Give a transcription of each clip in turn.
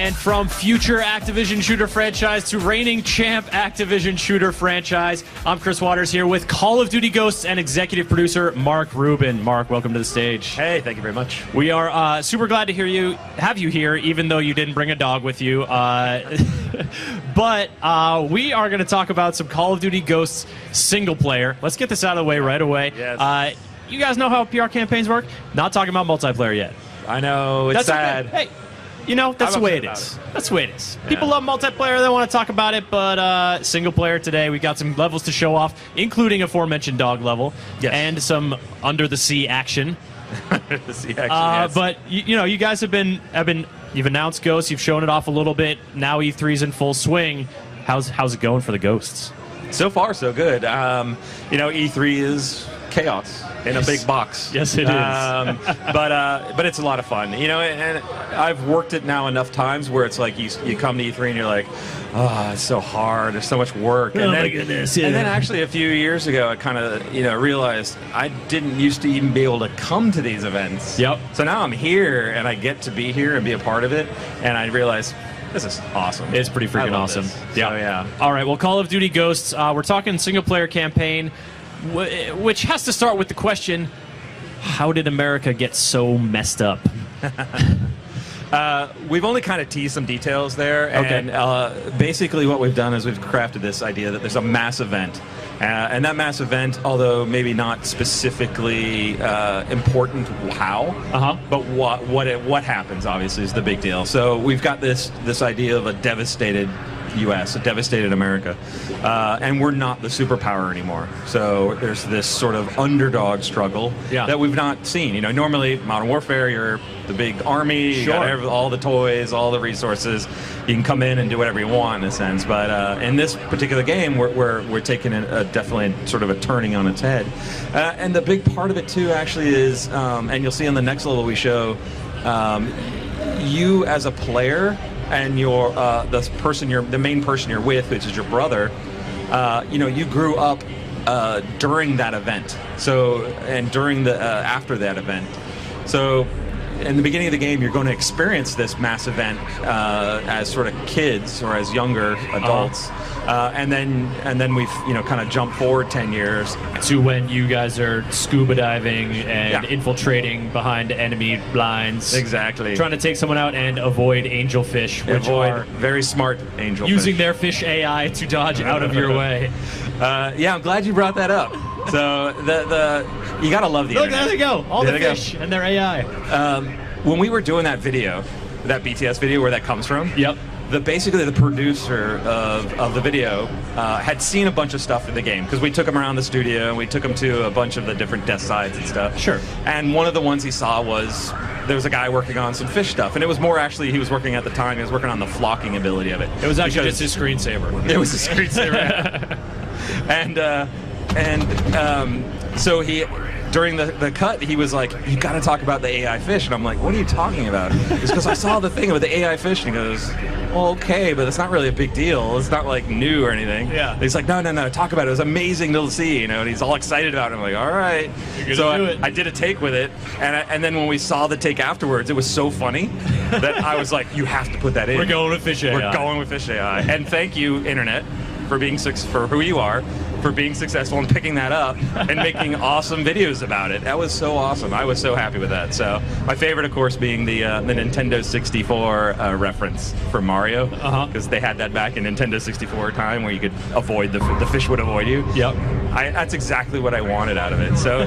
And from future Activision shooter franchise to reigning champ Activision shooter franchise, I'm Chris Waters here with Call of Duty Ghosts and executive producer Mark Rubin. Mark, welcome to the stage. Hey, thank you very much. We are super glad to have you here, even though you didn't bring a dog with you. But we are going to talk about some Call of Duty Ghosts single player. Let's get this out of the way right away. Yes. You guys know how PR campaigns work? Not talking about multiplayer yet. I know, it's sad. Okay. Hey, you know, that's the way it is. That's the way it is. Yeah. People love multiplayer, they want to talk about it, but single player today, we got some levels to show off, including aforementioned dog level, and some under the sea action. Under the sea action, yes. But you know, you guys have been you've announced Ghosts, you've shown it off a little bit. Now E3's in full swing. How's it going for the Ghosts? So far, so good. You know, E3 is chaos in a big box. Yes, it is. But it's a lot of fun. You know, and I've worked it now enough times where it's like you come to E3 and you're like, oh, it's so hard. There's so much work. And my goodness. Yeah. And then actually a few years ago, I kind of realized I didn't used to even be able to come to these events. Yep. So now I'm here and I get to be here and be a part of it, and I realize this is awesome. It's pretty freaking awesome. Yeah. So, yeah. All right. Well, Call of Duty Ghosts. We're talking single player campaign, which has to start with the question: how did America get so messed up? We've only kind of teased some details there, and basically what we've done is we've crafted this idea that there's a mass event, and that mass event, although maybe not specifically important how, but what happens obviously is the big deal. So we've got this idea of a devastated U.S., a devastated America, and we're not the superpower anymore. So there's this sort of underdog struggle that we've not seen. You know, normally Modern Warfare, you're the big army, you got all the toys, all the resources. You can come in and do whatever you want in a sense. But in this particular game, we're taking definitely sort of a turning on its head. And the big part of it too, actually, is, and you'll see on the next level we show, you as a player. And the main person you're with, which is your brother, you know, you grew up during that event. So, and during the after that event. So, in the beginning of the game, you're going to experience this mass event as sort of kids or as younger adults, and then we've kind of jumped forward 10 years to when you guys are scuba diving and infiltrating behind enemy lines. Exactly. Trying to take someone out and avoid angelfish, which are very smart angelfish. Using their fish AI to dodge out of your way. Yeah, I'm glad you brought that up. So you gotta love the internet. There they go. All the fish and their AI. When we were doing that video, that BTS video where that comes from, basically the producer of the video had seen a bunch of stuff in the game, because we took him around the studio and we took him to a bunch of the different desk sides and stuff. Sure. And one of the ones he saw was there was a guy working on some fish stuff, and it was more actually he was working at the time. He was working on the flocking ability of it. It was actually just his screensaver. It was a screensaver. So he, during the cut, he was like, you got to talk about the AI fish. And I'm like, what are you talking about? It's because I saw the thing about the AI fish. And he goes, well, okay, but it's not really a big deal. It's not like new or anything. Yeah. And he's like, no, talk about it. It was amazing to see, and he's all excited about it. I'm like, all right. So I did a take with it, and then when we saw the take afterwards, it was so funny that I was like, you have to put that in. We're going with fish AI. We're going with fish AI. And thank you, Internet, for who you are, for being successful and picking that up and making awesome videos about it. That was so awesome. I was so happy with that. So my favorite, of course, being the Nintendo 64 reference for Mario, because they had that back in Nintendo 64 time where you could avoid the fish would avoid you. Yep. That's exactly what I wanted out of it. So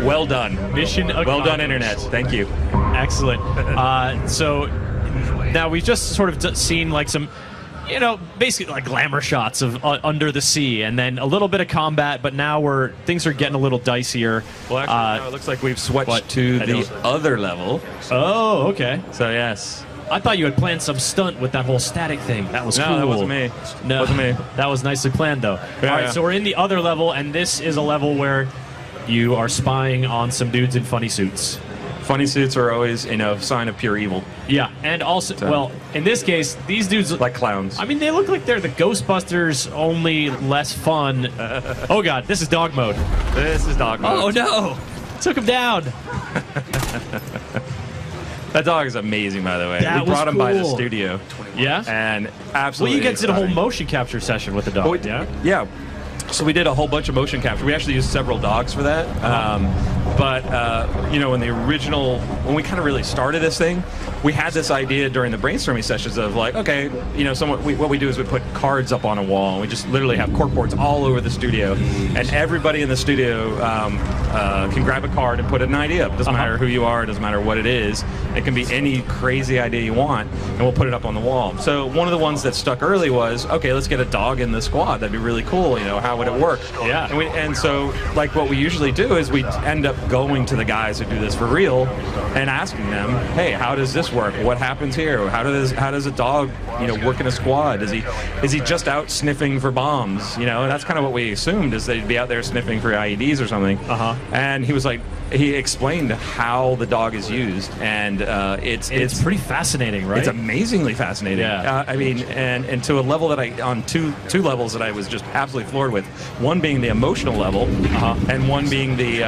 well done. Mission accomplished. Well done, Internet. Thank you. Excellent. So now we've just sort of seen like some, basically like glamour shots of under the sea, and then a little bit of combat, but now things are getting a little dicier. Well, actually, no, it looks like we've switched to the other level. Oh, okay. So, yes. I thought you had planned some stunt with that whole static thing. That was cool. No, that wasn't me. No, wasn't me. That was nicely planned, though. Yeah, All right, so we're in the other level, and this is a level where you are spying on some dudes in funny suits. Funny suits are always, sign of pure evil. Yeah, and also, well, in this case, these dudes like clowns. I mean, they look like they're the Ghostbusters, only less fun. Oh God, this is dog mode. This is dog mode. Oh no, took him down. That dog is amazing, by the way. That We brought was him by the cool. studio, Yeah? and Well, absolutely. you guys did a whole exciting. motion capture session with the dog, Oh, we- yeah? Yeah. So we did a whole bunch of motion capture. We actually used several dogs for that. But you know, when we kind of really started this thing, we had this idea during the brainstorming sessions of like, okay, you know, what we do is we put cards up on a wall, and we just literally have corkboards all over the studio, and everybody in the studio can grab a card and put an idea up. It doesn't matter who you are, it doesn't matter what it is. It can be any crazy idea you want, and we'll put it up on the wall. So one of the ones that stuck early was, okay, let's get a dog in the squad. That'd be really cool. You know, how would it work? Yeah. And so, like, what we usually do is we end up going to the guys who do this for real and asking them, hey, how does this work? What happens here? How does a dog, you know, work in a squad? Is he just out sniffing for bombs? You know, and that's kind of what we assumed, is they'd be out there sniffing for IEDs or something. And he was like, he explained how the dog is used, and It's pretty fascinating, right? it's amazingly fascinating. Yeah. I mean, and to a level that on two levels that I was just absolutely floored with. One being the emotional level, and one being the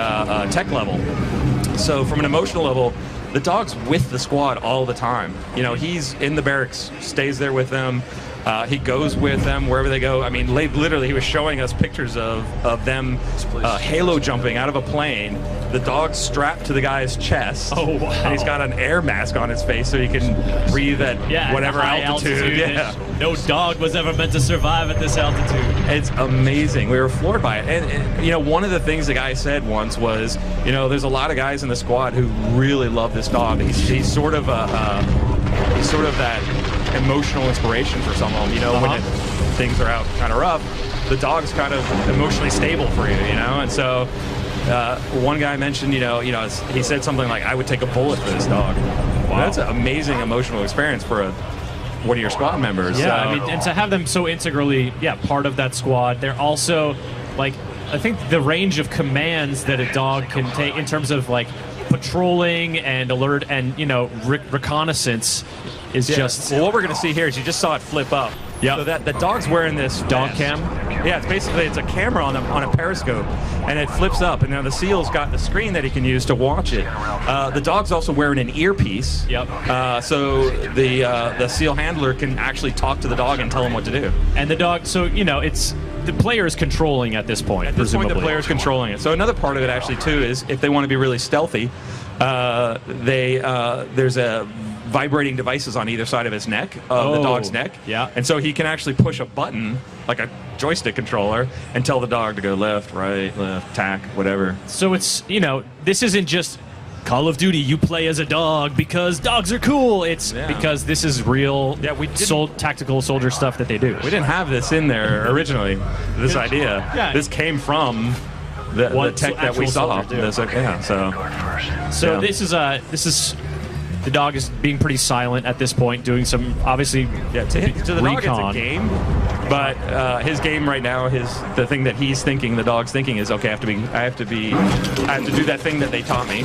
tech level. So from an emotional level, the dog's with the squad all the time. You know, he's in the barracks, stays there with them. He goes with them wherever they go. I mean, literally, he was showing us pictures of them halo jumping out of a plane. The dog's strapped to the guy's chest. Oh, wow. And he's got an air mask on his face so he can breathe at whatever high altitude. Yeah. No dog was ever meant to survive at this altitude. It's amazing. We were floored by it. And you know, one of the things the guy said once was, you know, there's a lot of guys in the squad who really love this dog. He's sort of that emotional inspiration for some of them. You know, when things are out kind of rough, the dog's kind of emotionally stable for you. You know, and so one guy mentioned, you know, he said something like, "I would take a bullet for this dog." Wow. That's an amazing emotional experience for one of your squad members. Yeah, So- I mean, and to have them so integrally, part of that squad. They're also, like, I think the range of commands that a dog can take in terms of, like, patrolling and alert and, you know, reconnaissance is just... Well, what we're going to see here is you just saw it flip up. Yeah. So that the dog's wearing this Dog vest. cam? Yeah, it's a camera on a periscope, and it flips up. And now the SEAL's got the screen that he can use to watch it. The dog's also wearing an earpiece. Yep. So the SEAL handler can actually talk to the dog and tell him what to do. And the dog, so, you know, it's... The player is controlling at this point, At this presumably. point, the player's controlling it. So another part of it, actually, too, is if they want to be really stealthy, there's a vibrating devices on either side of his neck, of the dog's neck. Yeah. And so he can actually push a button, like a joystick controller, and tell the dog to go left, right, left, tack, whatever. So it's, you know, this isn't just Call of Duty, you play as a dog because dogs are cool. It's because this is real tactical soldier stuff that they do. We didn't have this in there originally, this idea. Yeah. This came from the tech that we actual saw. soldiers do. So this is the dog is being pretty silent at this point, doing some obviously to the dog, recon. it's a game. But his game right now, the thing that he's thinking, the dog's thinking, is okay. I have to do that thing that they taught me,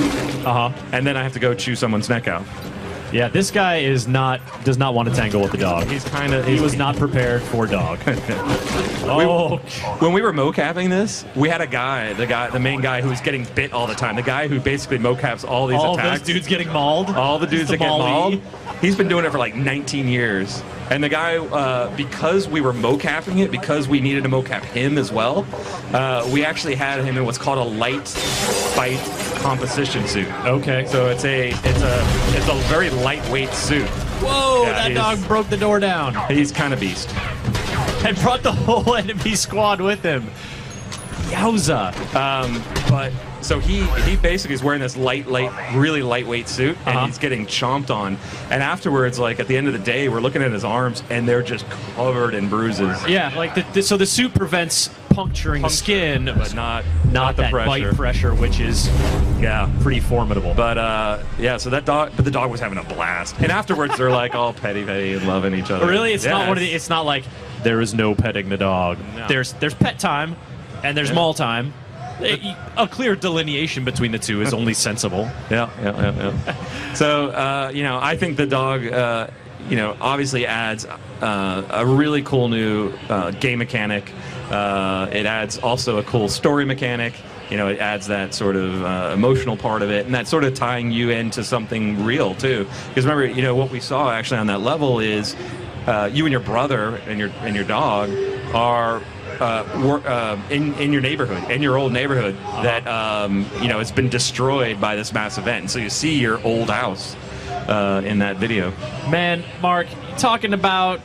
and then I have to go chew someone's neck out. Yeah, this guy does not want to tangle with the dog. He was not prepared for dog. When we were mocapping this, we had the main guy who was getting bit all the time. The guy who basically mocaps all these attacks. All those dudes getting mauled. All the dudes that get Molly. mauled. He's been doing it for like 19 years. And the guy, because we were mocapping it, because we needed to mocap him as well, we actually had him in what's called a light fight composition suit. Okay. So it's a very lightweight suit. Whoa, Yeah, that dog broke the door down He's kind of beast. and brought the whole enemy squad with him. Yowza. But so he basically is wearing this really lightweight suit, and he's getting chomped on. And afterwards, like at the end of the day, we're looking at his arms, and they're just covered in bruises. Yeah, like so the suit prevents puncturing the skin, but not the that pressure. bite pressure, which is pretty formidable. But so the dog was having a blast. And afterwards, they're like all petty and loving each other. Really, it's not one of the. It's not like there is no petting the dog. No. There's pet time, and there's maul time. A clear delineation between the two is only sensible. Yeah. So I think the dog, obviously adds a really cool new game mechanic. It adds also a cool story mechanic. it adds that sort of emotional part of it, and that sort of tying you into something real too. Because remember, what we saw actually on that level is you and your brother and your dog are in your neighborhood, in your old neighborhood that has been destroyed by this mass event. And so you see your old house in that video. Man, Mark, talking about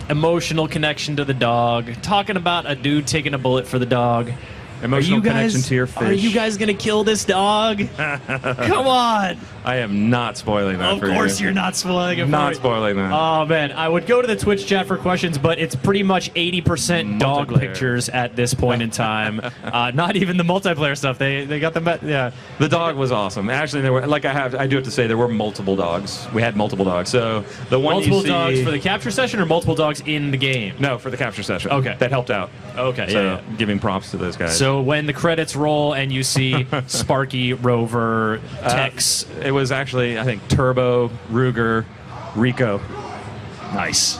emotional connection to the dog, talking about a dude taking a bullet for the dog. Emotional connection to your fish. Are you guys gonna kill this dog? Come on! I am not spoiling that. Of course, you're not spoiling it. Not spoiling that. Oh man, I would go to the Twitch chat for questions, but it's pretty much 80% dog pictures at this point in time. Not even the multiplayer stuff. They got the yeah. The dog was awesome. Actually, there were I do have to say there were multiple dogs. We had multiple dogs. So the one multiple dogs for the capture session, or multiple dogs in the game? No, for the capture session. Okay, that helped out. Okay, so giving props to those guys. So when the credits roll and you see Sparky, Rover, Tex, it was actually, I think, Turbo, Ruger, Rico. Nice.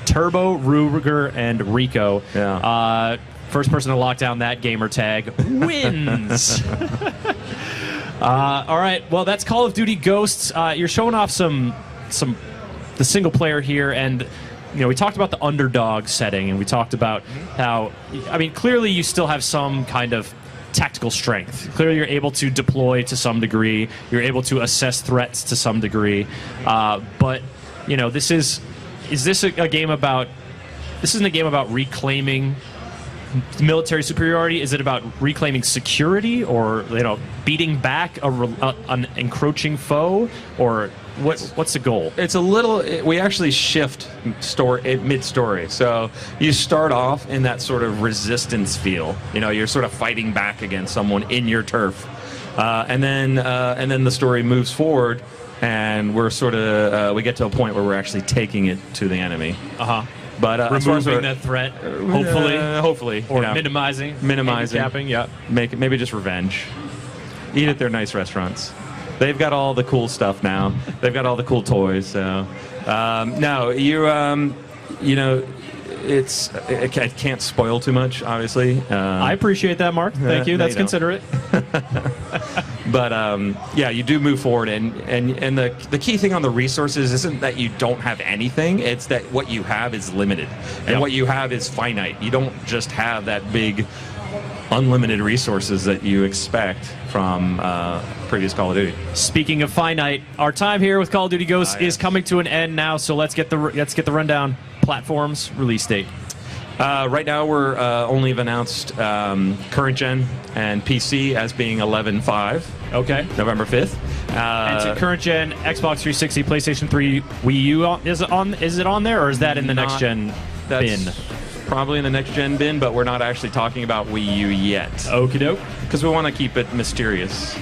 Turbo, Ruger, and Rico. Yeah. First person to lock down that gamer tag wins. All right. Well, that's Call of Duty Ghosts. You're showing off the single player here, and we talked about the underdog setting, and we talked about how, clearly you still have some kind of tactical strength. Clearly you're able to deploy to some degree. You're able to assess threats to some degree. But, is this a game about... This isn't a game about reclaiming military superiority. Is it about reclaiming security, or beating back an encroaching foe, or what's the goal? It's a little. We actually shift mid-story. So you start off in that sort of resistance feel. You're sort of fighting back against someone in your turf, and then the story moves forward, and we're sort of we get to a point where we're actually taking it to the enemy. But removing that threat, hopefully, or minimizing, handicapping, yeah. Make it maybe just revenge. Eat at their nice restaurants. They've got all the cool stuff now. They've got all the cool toys. So no, I can't spoil too much, obviously. I appreciate that, Mark. Thank you. That's considerate. But you do move forward, and the key thing on the resources isn't that you don't have anything. It's that what you have is limited, and what you have is finite. You don't just have that big, unlimited resources that you expect from previous Call of Duty. Speaking of finite, our time here with Call of Duty Ghosts is coming to an end now. So let's get the rundown. Platforms, release date. Right now, we're only have announced current gen and PC as being 11/5. Okay. November 5th. And to current gen, Xbox 360, PlayStation 3, Wii U is it on there, or is that in the next gen bin? Probably in the next gen bin, but we're not actually talking about Wii U yet. Okie doke. Because we want to keep it mysterious.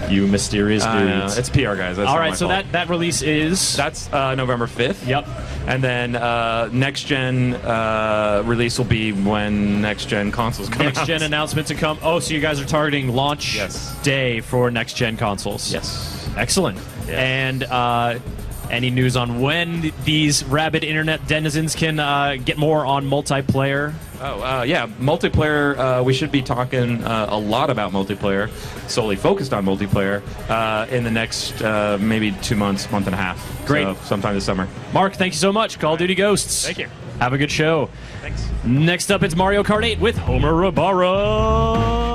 You mysterious dudes. It's PR, guys. That's all right, so that release is... That's November 5th. Yep. And then next-gen release will be when next-gen consoles come out. Next-gen announcement to come. Oh, so you guys are targeting launch day for next-gen consoles. Yes. Excellent. Yeah. And any news on when these rabid internet denizens can get more on multiplayer? Multiplayer. We should be talking a lot about multiplayer, solely focused on multiplayer, in the next maybe 2 months, month and a half. Great. So sometime this summer. Mark, thank you so much. Call of Duty Ghosts. Thank you. Have a good show. Thanks. Next up, it's Mario Kart 8 with Homer Rabara.